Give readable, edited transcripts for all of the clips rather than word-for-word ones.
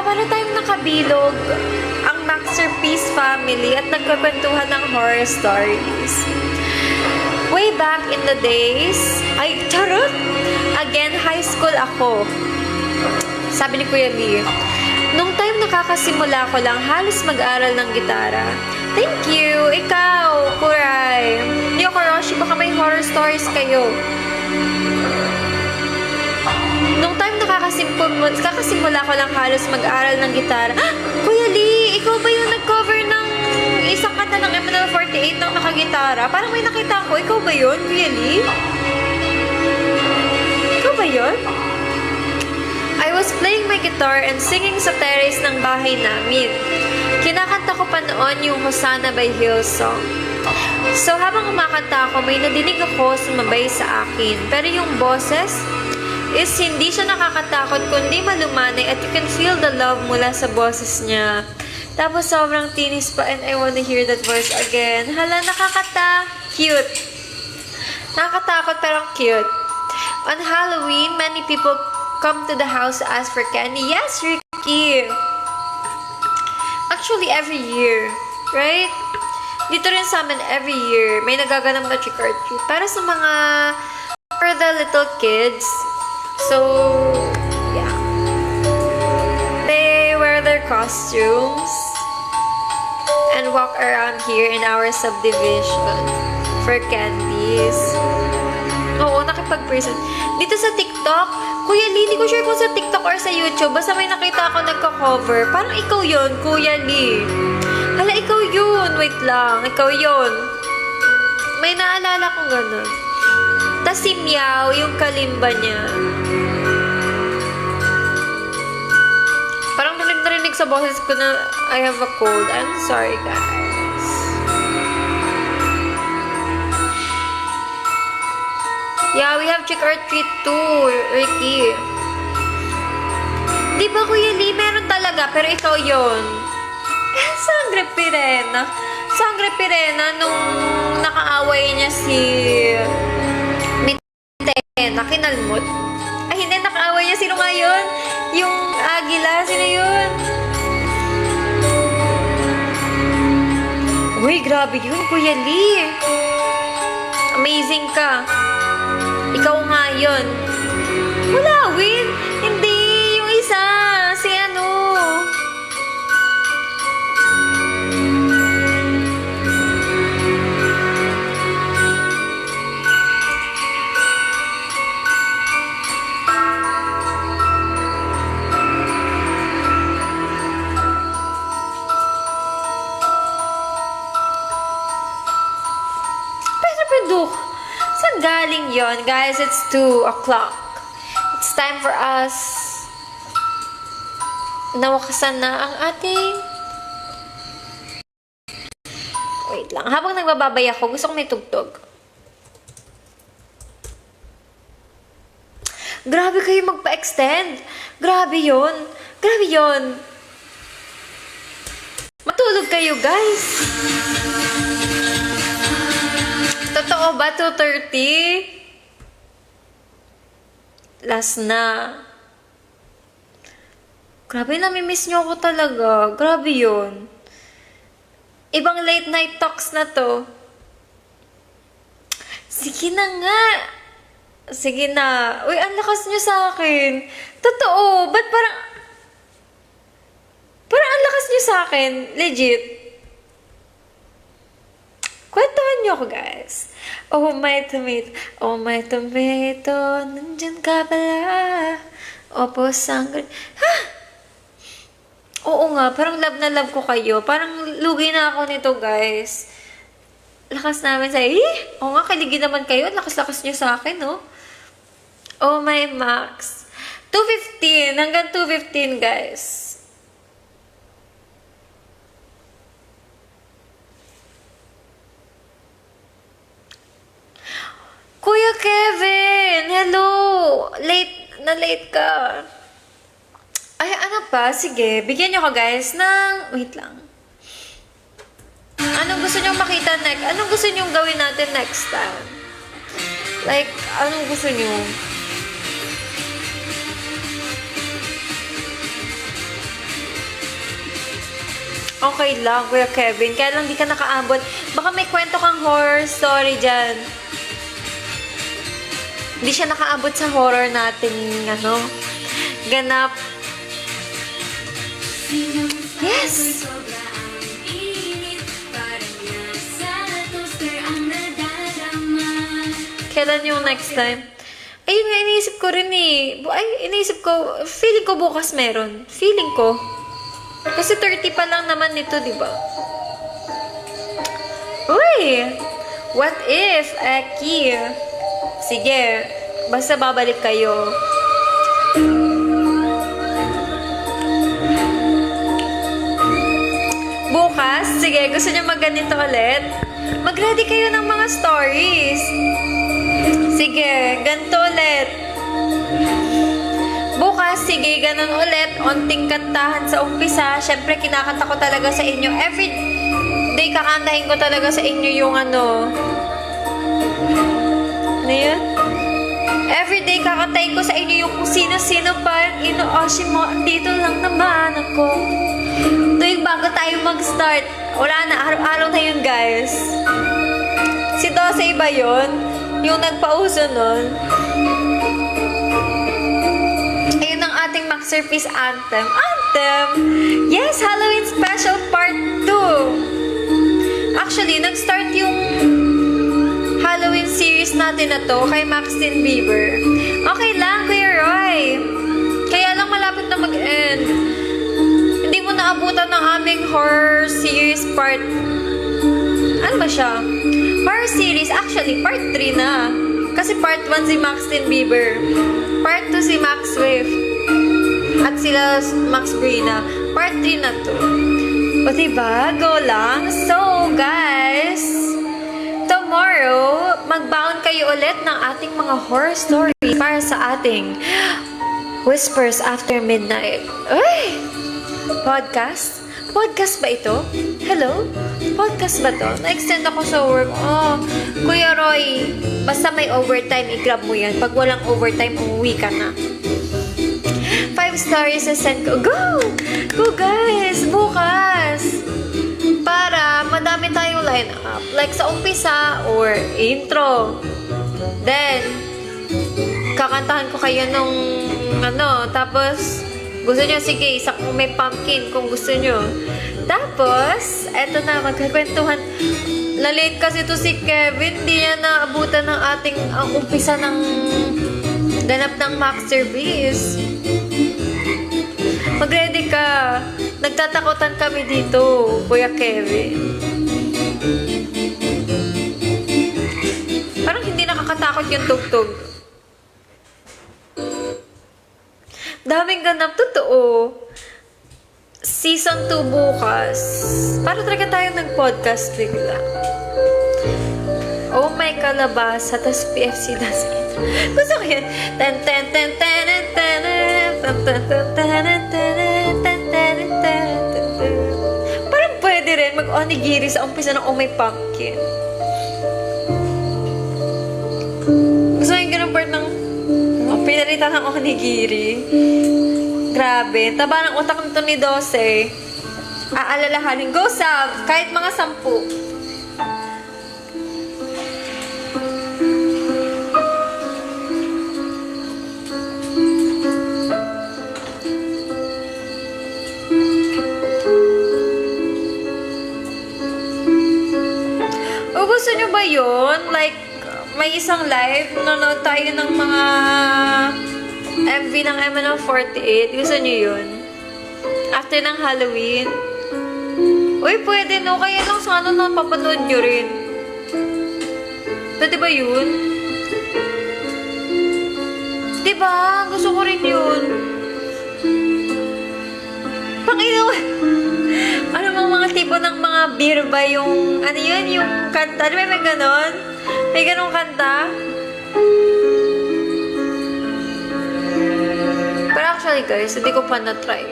para tayong nakabilog ang Masterpiece family at nagkakwentuhan ng horror stories. Way back in the days, ay, charot! Again, high school ako. Sabi ni Kuya Lee, nung time nakakasimula ko lang halos mag-aral ng gitara. Thank you! Ikaw, Kuray! Yo, Koroshi, baka may horror stories kayo. Nung time kakasimula ko lang halos mag-aral ng gitara. Ah, Kuya Lee, ikaw ba yung nag-cover ng isang kanta ng MNL48 ng nakagitara? Parang may nakita ko. Ikaw ba yun, Kuya Lee? Ikaw ba yun? I was playing my guitar and singing sa terrace ng bahay namin. Kinakanta ko pa noon yung Hosanna by Hillsong. So habang kumakanta ako, may nadinig ako sumabay sa akin. Pero yung boses is hindi siya nakakatakot kundi malumanay at you can feel the love mula sa boses niya. Tapos sobrang tinis pa and I wanna hear that voice again. Hala, cute. Nakakatakot pero cute. On Halloween, many people come to the house to ask for candy. Yes, Ricky! Actually, every year. Right? Dito rin sa amin, every year, may nagaganap na trick or treat. Para sa mga, for the little kids. So, yeah. They wear their costumes and walk around here in our subdivision for candies. Oo, nakipag-present. Dito sa TikTok, Kuya Lee, hindi ko sure kung sa TikTok or sa YouTube, basta may nakita ako nagka-cover. Parang ikaw yun, Kuya Lee. Hala, ikaw yun. Wait lang, ikaw yun. May naalala kong gano'n. Tas si Meow, yung kalimba niya. Parang narinig sa boses ko na I have a cold. I'm sorry, guys. Yeah, we have trick or treat too, Ricky. Di ba, Kuya Lee? Meron talaga, pero ikaw yun. Sangre Pirena. Sangre Pirena nung nakaaway niya si Mitena, kinalmot. Ay, hindi, nakaaway niya. Sino nga yun? Yung Agila. Sino yun? Uy, grabe yun, Kuya Lee. Amazing ka. Ikaw nga yun. Wala, Win. Hindi. Yung isa. Si ano. Saan galing yon, guys? It's 2 o'clock. It's time for us. Nawakasan na ang ating... Wait lang. Habang nagbababay ako, gusto kong may tugtog. Grabe kayo magpa-extend. Grabe yon. Grabe yon. Matulog kayo, guys. Totoo ba? 2:30? Last na. Grabe, namimiss nyo ako talaga. Grabe yun. Ibang late night talks na to. Sige na nga. Sige na. Uy, ang lakas nyo sa akin. Totoo. Ba't parang... Parang ang lakas nyo sa akin. Legit. Kwentuhan niyo ako, guys. Oh, my tomato. Oh, my tomato. Nandyan ka pala. Opo, sangre. Ha? Oo nga, parang love na love ko kayo. Parang lugi na ako nito, guys. Lakas namin sa... Oo nga, kaligi naman kayo. Lakas-lakas niyo sa akin, no? Oh, my Max. 2:15. Hanggang 2:15, guys. Kuya Kevin! Hello! Late ka. Ay, ano pa? Sige, bigyan niyo ko, guys, ng... Wait lang. Anong gusto niyong makita next? Anong gusto niyong gawin natin next time? Like, anong gusto niyo? Okay lang, Kuya Kevin. Kaya lang di ka nakaabot. Baka may kwento kang horror story dyan. Hindi siya nakaabot sa horror natin, ganap. Yes! Kailan yung next time? Ayun nga, iniisip ko rin eh. Feeling ko bukas meron. Feeling ko. Kasi 30 pa lang naman nito, di ba? Uy! What if, Aki? Sige, basta babalik kayo. Bukas, sige, gusto niyo magganito ulit? Mag-ready kayo ng mga stories. Sige, ganito ulit. Bukas, sige, ganun ulit. Onting kantahan sa umpisa. Siyempre, kinakanta ko talaga sa inyo. Every day, kakantahin ko talaga sa inyo yung Ano yun? Everyday, kakantahin ko sa inyo yung kung sino-sino pa yung ino-oshi mo. Dito lang naman ako. Tuwing bago tayo mag-start. Wala na, araw-araw na yun, guys. Si Dosey ba yun? Yung nagpauso nun? Ayun ang ating masterpiece anthem. Anthem! Yes, Halloween Special Part 2! Actually, nag-start yung Halloween series natin na to kay Maxine Bieber. Okay lang, Kuya Roy. Kaya lang malapit na mag-end. Hindi mo naabutan ng aming horror series part... Ano ba siya? Horror series, actually, part 3 na. Kasi part 1 si Maxine Bieber. Part 2 si Max Swift. At sila Max Brina. Part 3 na to. O diba? Go lang. So, guys, tomorrow, magbaon kayo ulit ng ating mga horror story para sa ating Whispers After Midnight. Uy! Podcast? Podcast ba ito? Hello? Podcast ba to? Na-extend ako sa work. Oh, Kuya Roy, basta may overtime, i-grab mo yan. Pag walang overtime, umuwi ka na. 5 stories na send ko. Go! Go, guys! Bukas! Para madami tayong line up. Like sa umpisa or intro. Then, kakantahan ko kayo nung tapos gusto nyo, sige, isa kung may pumpkin kung gusto nyo. Tapos, eto na, magkakwentuhan. Late kasi to si Kevin, di niya naabutan ng ang umpisa ng ganap ng masterpiece. Mag-ready ka. Nagtatakutan kami dito, Kuya Kevin. Parang hindi nakakatakot yung tugtog. Daming ganap, totoo. Season 2 bukas. Para talaga tayo nag-podcast bigla. Oh my kalabasa, tas PFC das it. Gusto ko yun. Parang pwede rin mag-onigiri sa umpisa ng Oh My Pumpkin. Gusto ko yung ganun part ng pinalitan ng onigiri. Grabe. Taba ng utak nito ni Dose. Aalalahanin. Go, Sav! Kahit mga 10. O, gusto nyo ba yun? Like, may isang live, nanonood tayo ng mga MV ng MNL48. Gusto nyo yun? After ng Halloween. Uy, pwede no. Kaya lang sana napapanood nyo rin. Pwede ba yun? Diba? Gusto ko rin yun. Panginoon! Ano mga tipo ng mga beer ba yung... Ano yun? Yung kanta? Di ba may ganon? May ganong kanta? Pero actually guys, hindi ko pa na-try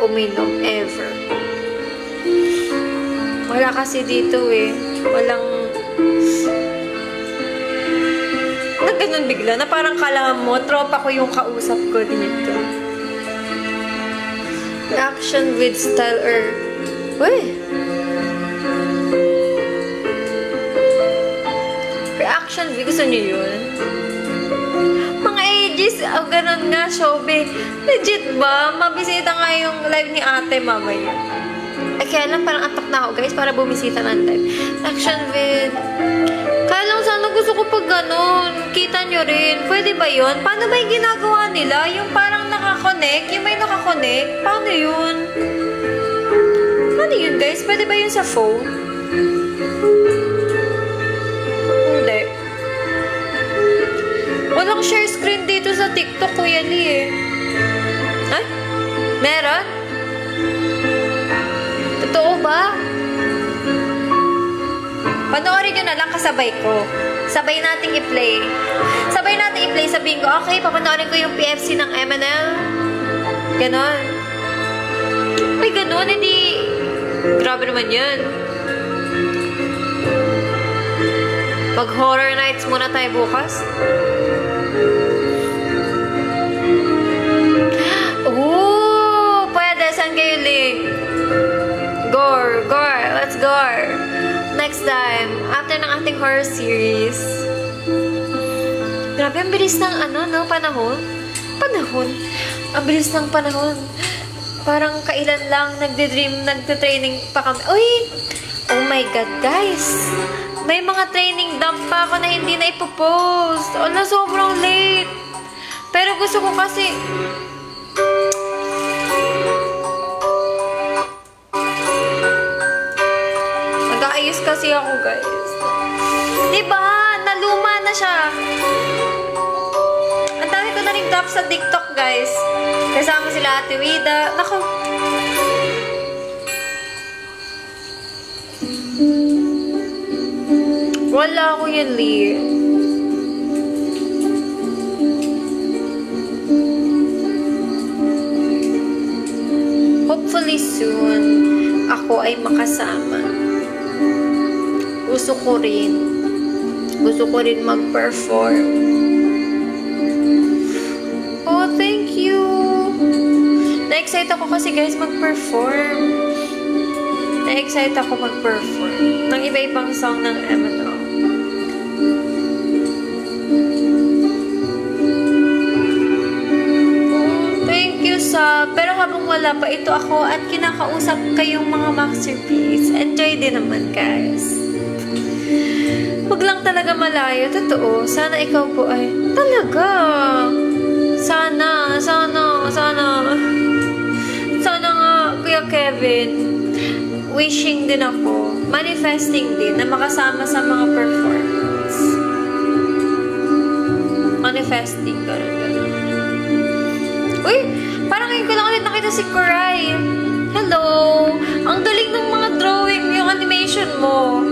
uminom ever. Wala kasi dito eh. Walang... Na ganun bigla, na parang kala mo, tropa ko yung kausap ko dito. Action with style or Uy! Reaction video, gusto niyo yun? Mga ages, ganun nga, Showbiz. Legit ba? Mabisita nga yung live ni ate mamaya. Kaya lang parang antok na ako, guys, para bumisita ng live. Action vid. Kaya lang sana gusto ko pag ganun. Kita nyo rin. Pwede ba yun? Paano ba yung ginagawa nila? Yung parang nakakonect? Yung may nakakonect? Paano yun? Paano yun, guys? Pwede ba yun sa phone? Hindi. Walang share screen dito sa TikTok, Kuya Lee, eh. Ay? Meron? Totoo ba? Panoorin nyo na lang kasabay ko. Sabay nating i-play. Sabay nating i-play. Sabihin ko, okay, papanoorin ko yung PFC ng MNL. Ganon. Ay, ganon. Hindi. Grabe naman yan. Mag-horror nights muna tayo bukas. Ooh! Pwede. Saan kayo link? Gore. Let's gore. Next time, after ng ating horror series. Grabe, ang bilis ng panahon. Ang bilis ng panahon. Parang kailan lang nagte-training pa kami. Uy! Oh my God, guys! May mga training dump pa ako na hindi na ipopost. Sobrang late. Pero gusto ko kasi nag-aayos kasi ako, guys. Diba? Naluma na siya. Ang dami ko na rin drop sa TikTok, guys. Kasama sila Ate Wida. Naku. Wala ko yun, Lee. Hopefully soon, ako ay makasama. Gusto ko rin mag-perform. Oh, thank you. Na-excite ako kasi, guys, mag-perform. Na-excite ako mag-perform ng iba-ibang song ng MNL. Pero habang wala pa ito ako at kinakausap kayong mga masterpiece, enjoy din naman, guys. Huwag lang talaga malayo. Totoo. Sana ikaw po ay talaga. Sana nga, Kuya Kevin. Wishing din ako. Manifesting din na makasama sa mga performance. Manifesting. Ganun. Uy! Parang ngayon ko lang ulit nakita si Kuray. Hello! Ang galing ng mga drawing, yung animation mo.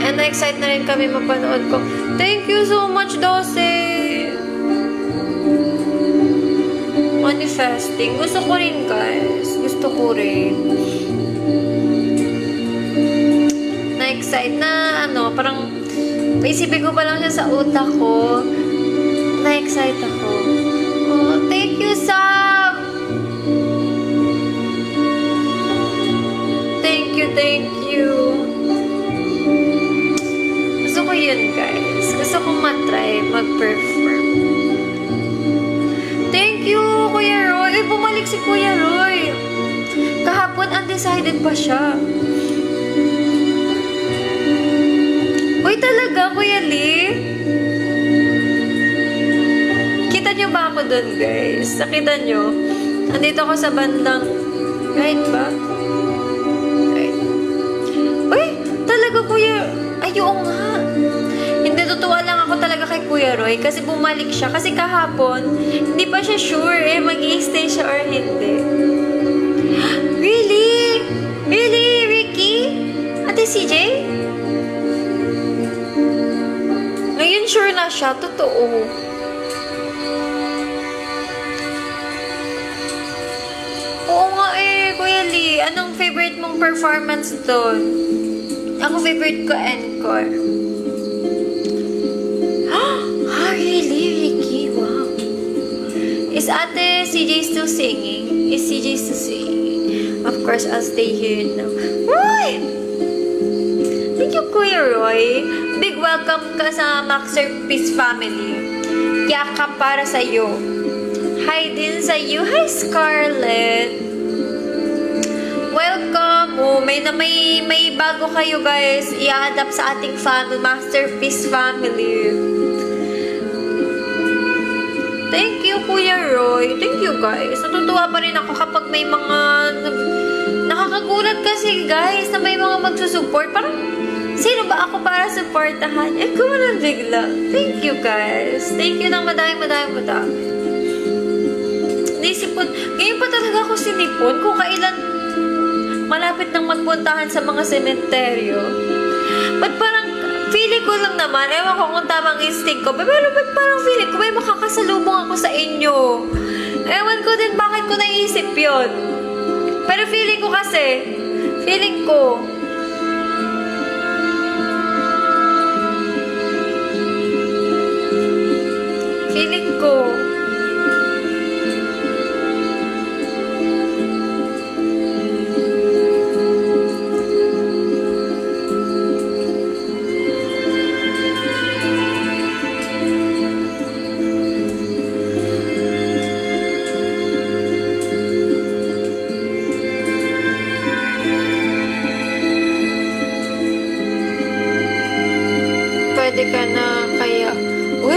And na-excite na rin kami mapanood ko. Thank you so much, Dose! Manifesting. Gusto ko rin, guys. Gusto ko rin. Na-excite na, parang paisipin ko pa lang siya sa utak ko. Na-excite ako. Oh, thank you, Sam! Thank you. Gusto ko yun, guys. Gusto ko matry mag-perform. Thank you, Kuya Roy. Bumalik si Kuya Roy. Kahapon, undecided pa siya. Uy, talaga, Kuya Lee? Nakita nyo ba ako dun, guys? Nakita nyo? Nandito ako sa bandang right ba? Right. Uy! Talaga, Kuya... Ayun nga. Hindi, totoo lang ako talaga kay Kuya Roy kasi bumalik siya. Kasi kahapon, hindi pa siya sure mag-i-stay siya or hindi. Really? Really, Ricky? Ate CJ? Ngayon sure na siya. Totoo. Oo nga Kuya Lee, anong favorite mong performance doon? Ako favorite ko encore. Really, Ricky? Wow. Is Ate CJ still singing? Is CJ Susie? Of course, I'll stay here now. Roy! Thank you, Kuya Roy. Big welcome ka sa Masterpiece family. Yakap para sa'yo. Hi din sa'yo. Hi, Scarlett. Welcome. Oh, may bago kayo, guys. I-adapt sa ating family, Masterpiece family. Thank you, Kuya Roy. Thank you, guys. Natutuwa pa rin ako kapag may mga... Nakakagulat kasi, guys, na may mga magsusupport. Parang, sino ba ako para supportahan? Eh, kumanan bigla. Thank you, guys. Thank you ng madami. Naisipon, ngayon pa talaga ako sinipon kung kailan malapit nang magpuntahan sa mga sementeryo. Ba't parang feeling ko lang naman, ewan ko kung tamang instinct ko, pero ba't parang feeling ko may makakasalubong ako sa inyo. Ewan ko din bakit ko naisip yun. Pero feeling ko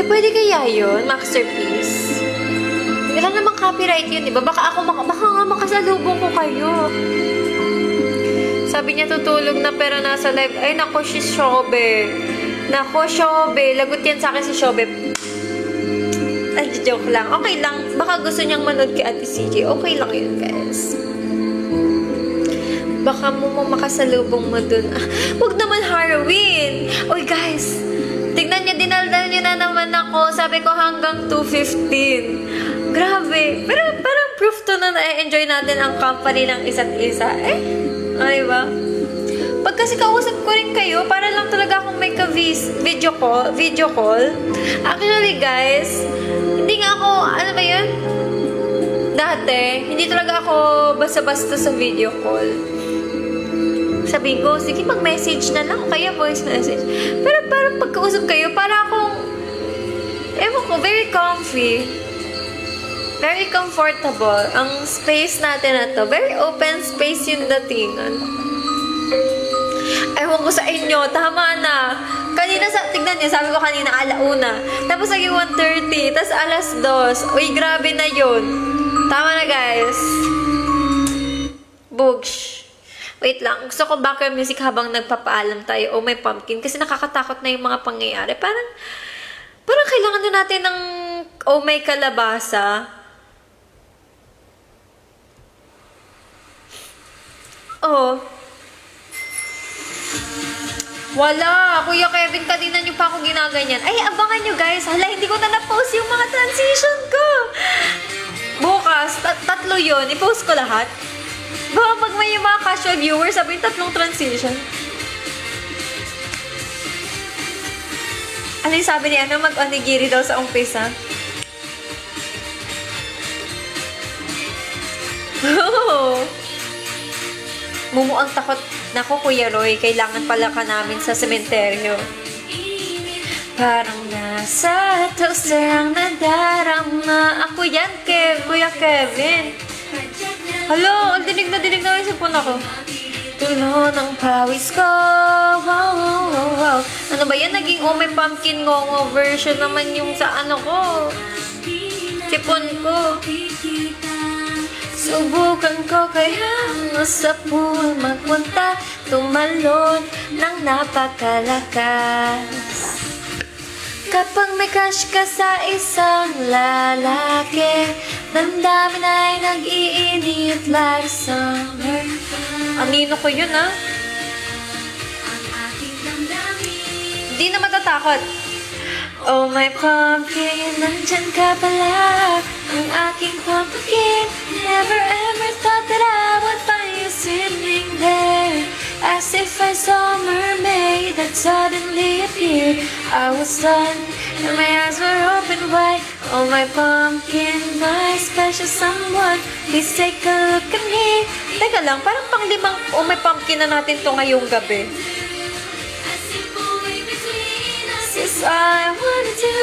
pwede kaya yun, Masterpiece? Hindi lang naman copyright yun, diba? Baka nga makasalubong ko kayo. Sabi niya tutulog na pero nasa live. Ay, nako, si Shobe. Lagot yan sa akin si Shobe. Ay, joke lang. Okay lang. Baka gusto niyang manood kay Ate CJ. Okay lang yun, guys. Baka mo makasalubong mo dun. Huwag naman Halloween. Oy, guys. Tignan niyo, dinaldal niyo na naman ako. Sabi ko hanggang 2:15. Grabe. Pero parang proof to na na-enjoy natin ang company ng isa't isa. Ay ba? Pag kasi kausap ko rin kayo, para lang talaga akong may video call. Actually, guys, hindi nga ako, ano ba yun? Dati, hindi talaga ako basta-basta sa video call. Sabi ko, sige, mag-message na lang, kaya voice message. Pero parang pagkausap kayo, para akong, ewan ko, very comfy. Very comfortable. Ang space natin na to, very open space yung datingan. Ewan ko sa inyo, tama na. Kanina, tignan niyo, sabi ko kanina, 1:00. Tapos naging 1:30, tapos 2:00. Uy, grabe na yun. Tama na, guys. Bugsh. Wait lang, gusto ko background music habang nagpapaalam tayo. Oh, may pumpkin. Kasi nakakatakot na yung mga pangyayari. Parang kailangan na natin ng oh, may kalabasa. Oh. Wala. Kuya Kevin, kanina nyo pa ako ginaganyan. Ay, abangan nyo, guys. Hala, hindi ko na na-post yung mga transition ko. Bukas, 3 yun. I-post ko lahat. Baka pag may mga casual viewers, sabi yung 3 transition. Ano yung sabi ni mag-onigiri daw sa umpisa? Oh. Mumu ang takot. Nako, Kuya Roy, kailangan pala ka namin sa sementeryo. Parang nasa toaster ang nadarama. Ako yan, Kuya Kevin. Hello, dinig na yung sipon ako. Tulo ng pawis ko. Wow. Ano ba yan? Naging oh, may pumpkin ngongo version naman yung sa ano ko. Sipon ko. Subukan ko kaya sa pool magpunta. Tumalon ng napakalakas. Kapag may crush ka sa isang lalaki, damdamin ay nag-iinit like summer. Anino ko yun, ha? Hindi na matatakot. Oh, my pumpkin, nandyan ka pala. Ang aking pumpkin, never ever thought that I would find you sitting there. As if I saw a mermaid that suddenly appeared. I was stunned and my eyes were open wide. Oh my pumpkin, my special someone, please take a look at me. Teka lang, parang pang-limang oh my pumpkin na natin to ngayong gabi. This is all I wanna do.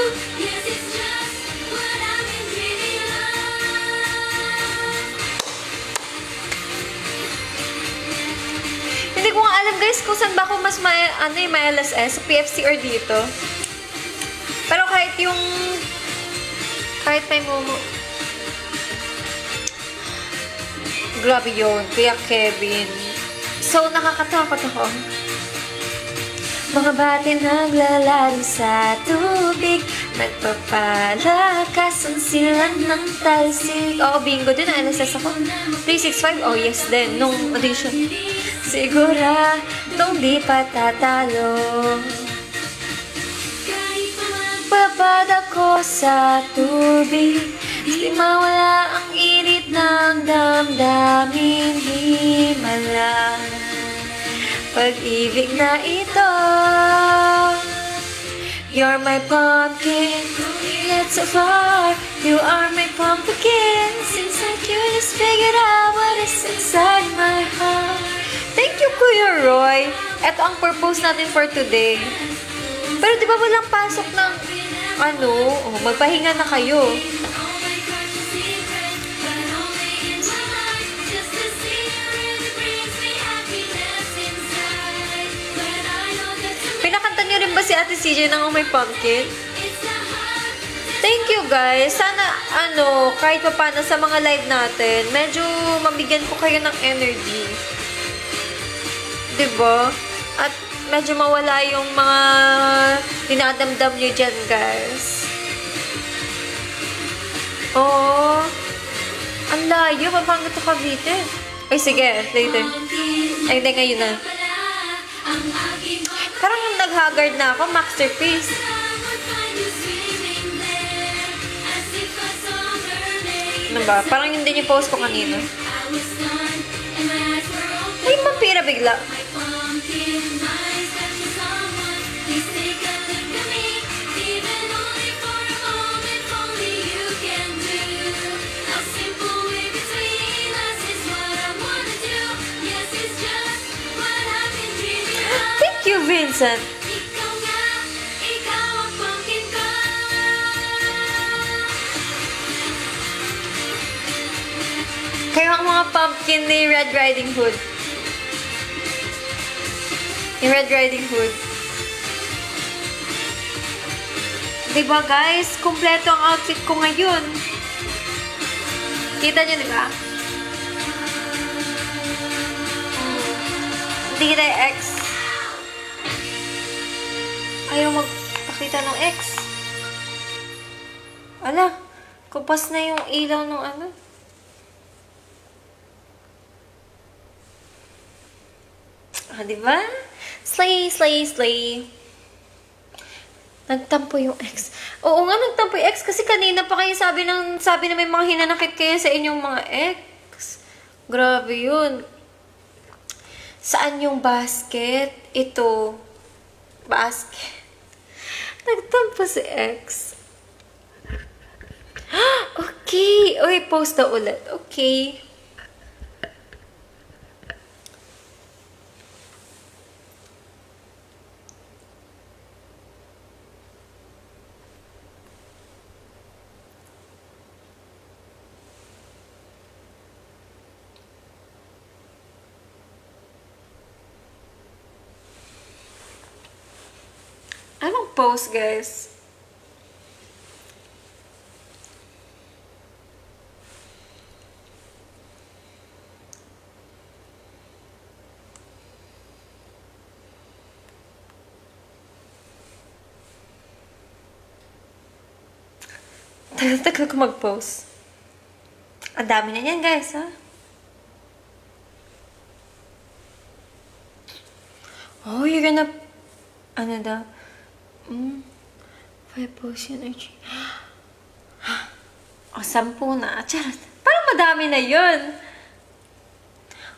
Hindi ko nga alam guys kung saan ba ako mas may LSS, sa PFC or dito. Pero kahit may momo. Grabe yun, Kuya Kevin. So, nakakatakot ako. Mga bati naglalaro sa tubig, nagpapalakas ang sila ng talsik. Oo, bingo din, LSS ako. 365, oh yes din, nung audition. Siguradong di patatalo. Babad ako sa tubig, di mawala ang init ng damdamin. Di malang pag-ibig na ito. You're my pumpkin, yet so far you are my pumpkin. Seems like you just figured out what is inside my heart. Thank you, Kuya Roy. Ito ang purpose natin for today. Pero di ba walang pasok ng magpahinga na kayo. Pinakanta niyo rin ba si Ate CJ ng Oh My Pumpkin? Thank you guys. Sana kahit pa paano sa mga live natin, medyo mabigyan ko kayo ng energy. Diba? At medyo mawala yung mga dinadamdam nyo dyan, guys. Oh, ang layo. Papangat to Cavite. Ay, sige. Later. Ay, hindi. Ngayon na. Parang yung nag-haggard na ako. Masterpiece. Ano ba? Parang yun din yung post ko kanina. Ay, mapira bigla. Thank you, Vincent. Kayo ang mga pumpkin ni Red Riding Hood. Yung Red Riding Hood. Diba guys? Kompleto ang outfit ko ngayon. Kita nyo diba? Hindi kita X. Ayaw magpakita ng X. Ala, kupas na yung ilaw ng diba? Slay, slay, slay. Nagtampo yung ex. Oo nga, nagtampo yung ex. Kasi kanina pa kayo sabi na may mga hinanakit kayo sa inyong mga ex. Grabe yun. Saan yung basket? Ito. Basket. Nagtampo si ex. Okay. Uy, post na ulit. Okay. Anong post, guys? Tagal ko mag-post. Ang dami na yan, guys, ha? Oh, you're gonna... Ano daw? 5 potion or 3. O, 10 na. Charot. Parang madami na yun.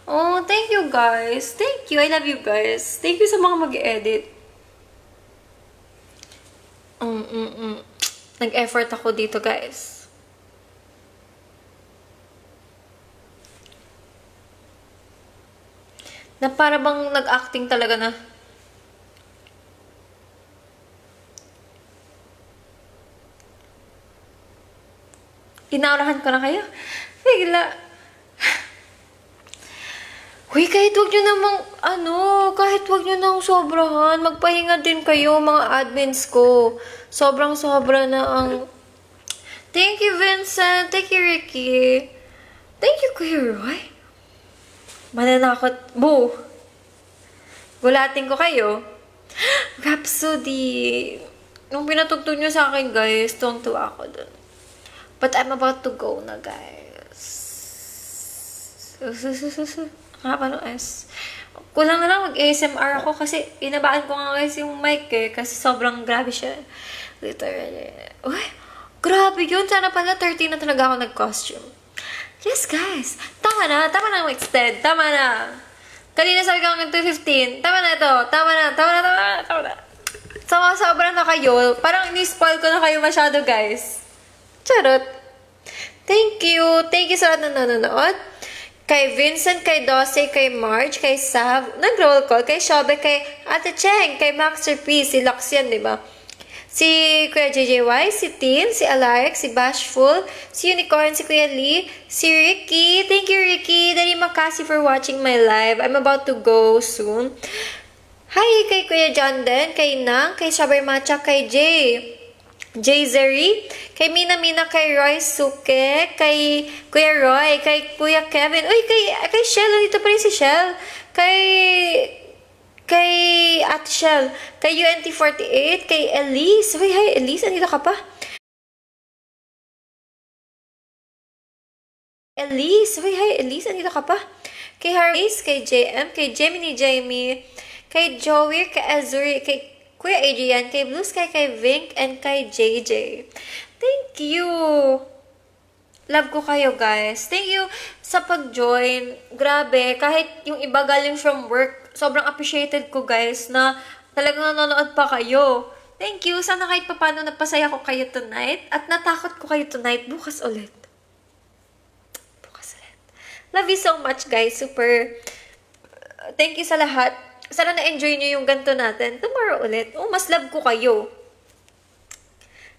Oh, thank you guys. Thank you. I love you guys. Thank you sa mga mag-edit. Nag-effort ako dito, guys. Na para bang nag-acting talaga na. Inaurahan ko na kayo. Bigla. Uy, kahit wag nyo namang, kahit wag nyo nang sobrahan, magpahinga din kayo, mga admins ko. Sobrang-sobra na ang... Thank you, Vincent. Thank you, Ricky. Thank you, Kuya Roy. Mananakot. Boo! Gulatin ko kayo. Rhapsody. Nung pinatugtog nyo sa akin, guys, tuwang-tuwa ako dun. But I'm about to go na, guys. Haba ng S. Kulang na lang mag-ASMR ako kasi inabaan ko nga guys yung mic kasi sobrang grabe siya. Literally. Uy, grabe yun. Sana pala 13 na talaga ako nag-costume. Yes, guys. Tama na mag-extend. Tama na. Kanina sabi ko hanggang 2:15. Tama na ito. Tama na. Sobra na kayo. Parang ini-spoil ko na kayo masyado, guys. Charot. Thank you. Thank you sa lahat na nanonood. Kay Vincent, kay Dose, kay Marge, kay Sav, nag-roll call, kay Shobe, kay Ate Cheng, kay Maxer P, si Laxian, diba? Si Kuya JJY, si Tin, si Alex, si Bashful, si Unicorn, si Kuya Lee, si Ricky. Thank you, Ricky. Dari makasi for watching my live. I'm about to go soon. Hi kay Kuya John din, kay Nang, kay Shabay Macha, kay Jay Zeri, kay Mina, kay Roy Suke, kay Kuya Roy, kay Kuya Kevin, uy, kay Shell, dito pa rin si Shell, kay Ate Shell, kay UNT48, kay Elise, uy, hi Elise, andito ka pa? Elise, uy, hi Elise, andito ka pa? Kay Harris, kay JM, kay Gemini Jamie, kay Joey, kay Azuri, kay Kuya Adrian, kay Blue Sky, kay Vink, and kay JJ. Thank you! Love ko kayo, guys. Thank you sa pag-join. Grabe, kahit yung iba galing from work, sobrang appreciated ko, guys, na talagang nanonood pa kayo. Thank you. Sana kahit papano napasaya ko kayo tonight at natakot ko kayo tonight. Bukas ulit. Love you so much, guys. Super. Thank you sa lahat. Sana na-enjoy nyo yung ganito natin. Tomorrow ulit. Mas love ko kayo.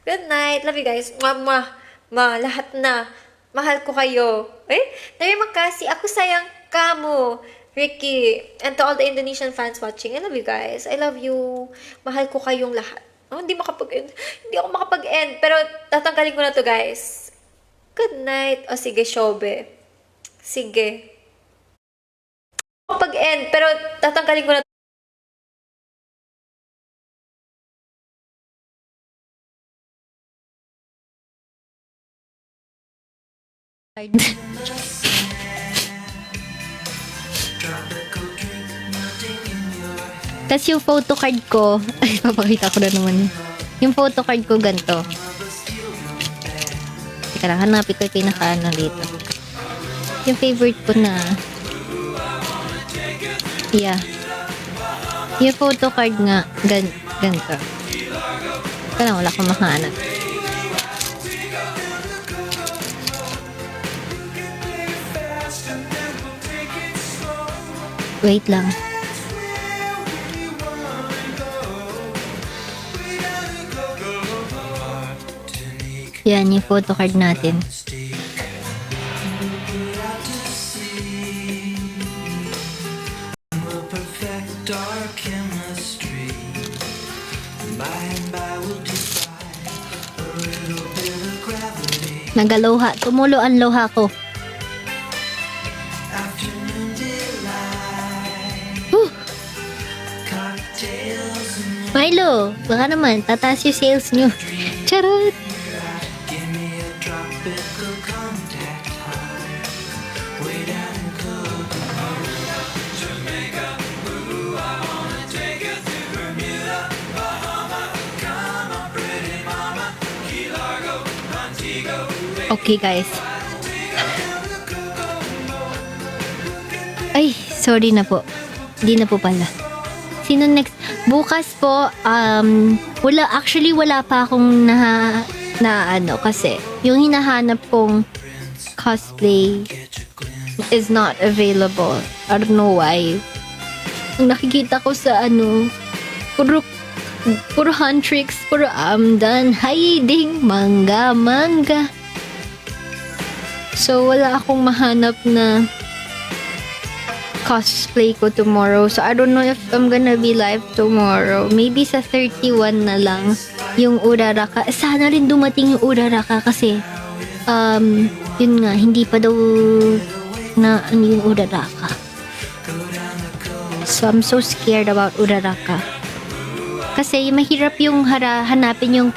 Good night. Love you guys. Lahat na. Mahal ko kayo. Dari magkasi. Ako sayang kamo. Ricky. And to all the Indonesian fans watching. I love you guys. I love you. Mahal ko kayong lahat. Hindi makapag-end. Hindi ako makapag-end. Pero tatanggalin ko na to, guys. Good night. Sige, Shobe. Sige. Pag-end, pero tatanggalin ko na. Tapos yung photo card ko, ay, papakita ko na naman. Yung photo card ko ganito. Teka lang, hanapin ko yung pinaka-ano dito. Yung favorite ko na yeah. Yung photo card nga, ganito. Teka lang, wala akong makahanap. Wait lang. Yan, yung photo card natin. Nagaloha. Tumulo ang loha ko. Milo, baka naman, tataas yung sales nyo. Charot! Okay, guys. Ay, sorry na po. Hindi na po pala. Sino next? Bukas po, wala pa akong na ano, kasi yung hinahanap kong cosplay is not available. I don't know why. Ang nakikita ko sa ano, puro Huntrix, puro Amdan, hiding, manga. So, wala akong mahanap na cosplay ko tomorrow. So, I don't know if I'm gonna be live tomorrow. Maybe sa 31 na lang yung Uraraka. Sana rin dumating yung Uraraka kasi yun nga, hindi pa daw na ano yung Uraraka. So, I'm so scared about Uraraka. Kasi mahirap yung hanapin yung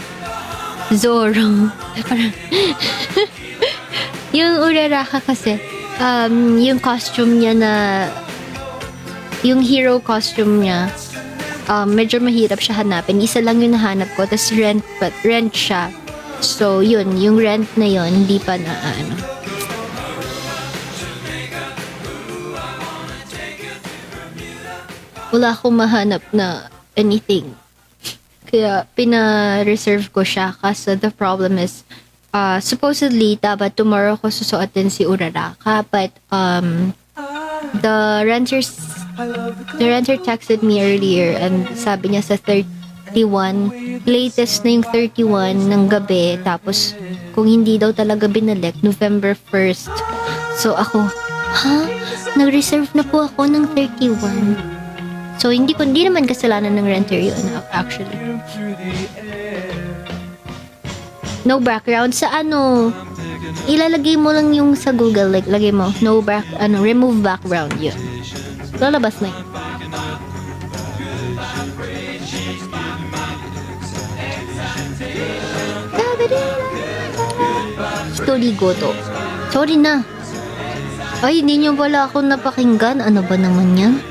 Zoro. Yung Uraraka kasi, yung costume niya na, yung hero costume niya, medyo mahirap siya hanapin. Isa lang yung nahanap ko, tas rent siya. So, yun, yung rent na yun, hindi pa na ano. Wala akong mahanap na anything. Kaya, pina-reserve ko siya kasi the problem is, supposedly, dapat tomorrow ko susuotin si Uraraka, but, the renter texted me earlier and sabi niya sa 31, latest na yung 31 ng gabi, tapos, kung hindi daw talaga binalik, November 1st. So, ako, nag-reserve na po ako ng 31. So, hindi naman kasalanan ng renter yun, actually. No background. Sa ano, ilalagay mo lang yung sa Google, like, lagay mo, remove background, yun. Lalabas na yun. Story Goto. Sorry na. Ay, hindi nyo pala ako napakinggan. Ano ba naman yan?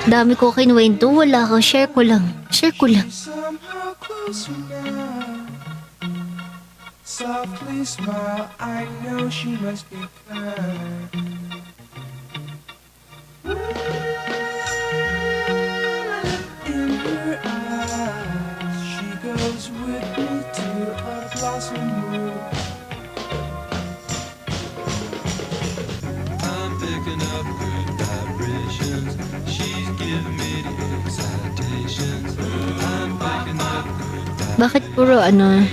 Dami ko kinuwento. Wala ka. Share ko lang. Softly smile, I know she must be fine. In her eyes, she goes with me to a blossom room. I'm picking up good vibrations. She's giving me the excitations. I'm picking up good vibrations. Bakit puro ano?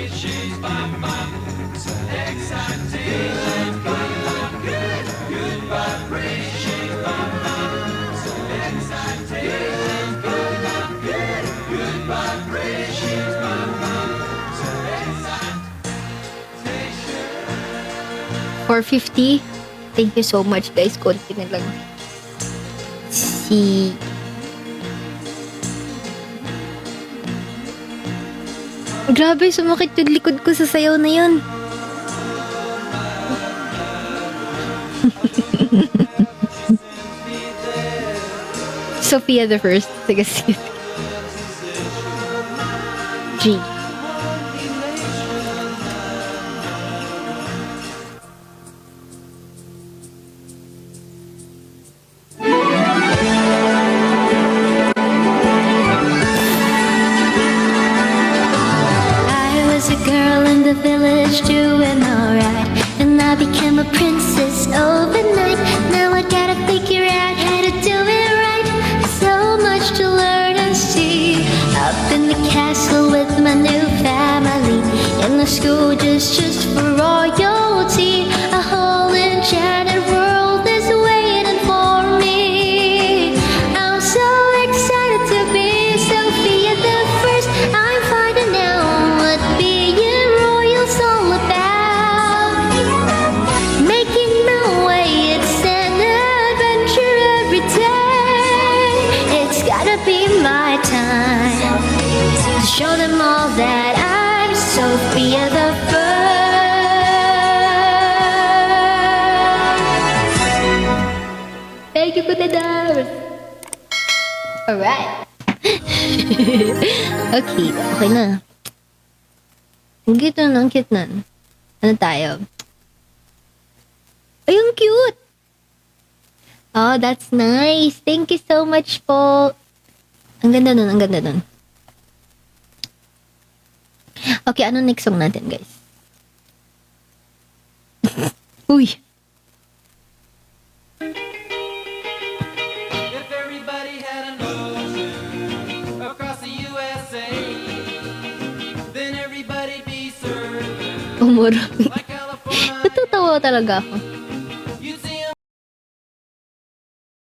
$450. Thank you so much, guys. Konti na lang. Grabe, sumakit yung likod ko sa sayaw na yun. Sophia the First. Sige. G. The village doing alright, and I became a princess overnight. Now I gotta figure out how to do it right. So much to learn and see. Up in the castle with my new family, in the school just for royalty. A whole enchanted world is waiting for me. I'm so excited to be Sophia the First. I'm finding out what being royal's all about. Making my way, it's an adventure every day. It's gotta be my time to show them all that I'm Sophia the First. Thank you, Kutadars. Alright. Okay na. Ang cute na, ang cute na. Ano tayo? Ay, ang cute! Oh, that's nice. Thank you so much po. Ang ganda nun. Okay, ano next song natin, guys? Uy! If everybody had an ocean across the USA, then everybody'd be served Umuro. like California. Natatawa talaga ako.